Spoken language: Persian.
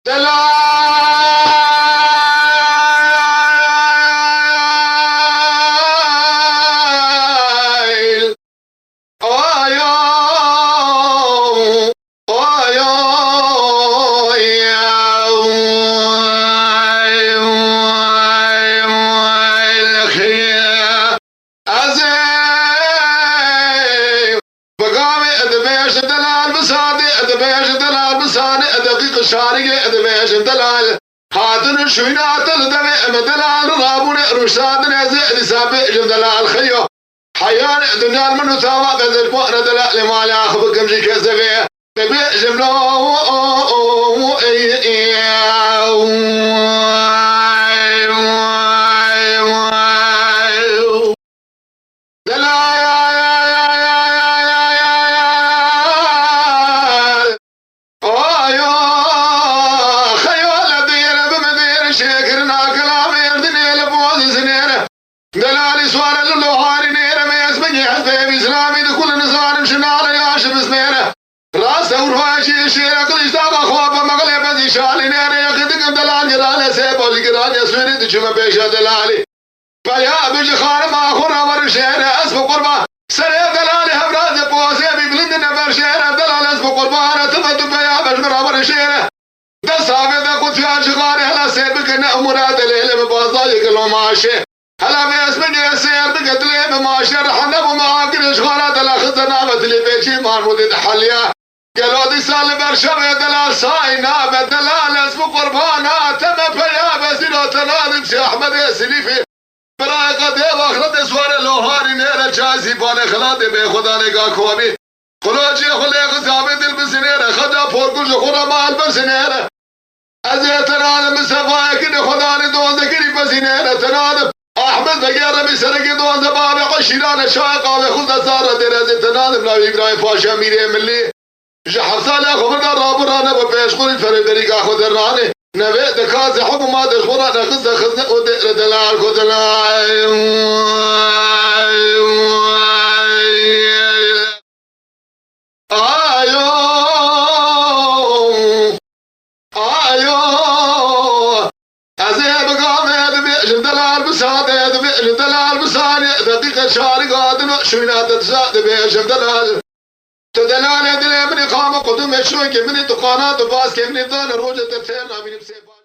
دلال آیا آیا از بقام ادبیش دلال بساده ادبیش دلال بسانه دقیق شارقه ادبیش دلال هاتن شوینات الدم دلال رابون رشاد نزه ادسابه دلال خيو حيان دنيا من تاوا بذل فقر دلال ما لا خبكم شي كسبه تبي جملو دلالي سوار اللوهاري نيره ما يسمعني حزبي اسلامي كل نزار مشنال ياش بسنيره راس ورفاشي شيره كل اشتاق خواب مغلب بزي شالي نيره يخدق دلال جلال سيبو جران يسوري تشم بيشا دلالي فيا بيجي خان ما اخر امر شيره اسب قربان سري دلالي همراز بوسي ببلند نفر شيره دلال اسب قربان تبدو بيا بشمر امر شيره دس هذا دا كنت في اشغال هلا سيبك ان امورات الليل ببازاي كلو ماشي هلا بيسمعني السير بقتلي بماشر حنب ومعاقل اشغالات الاخذنا مثلي بيجي محمود حليا قالوا دي سال برشا دلال صاينا بدلال اسمه قربانا تم فيا بزيلو تنادم سي احمد سليفي براي قد واخرت اسوار لوهاري نير جازي بان خلاد بي خدا نگاه خوابي خلاجي خليق ثابت البسنير خدا فوقش خدا مال بسنير ازي تنادم سفايك خدا ندوزكري بسنير تنادم احمد بغير بسرق دوان زباب قشيران شاقا وخذ صار درز تنادم لا ابراهيم پاشا میره ملی حفصه لا خبردار رابرانه و پیشخوری فریدریگا خود رانه نوه دکاز حکومت اشخورانه خزنه و دلال خدلال آیو آیو ازي بقامه دلال بساده دلال بسانه دقيقة شارقات شوينات تساد بيشم دلال تدلال دل من قام قدم شوي كمن تقانات باس كمن دان روجة تتسير نامين بسيبا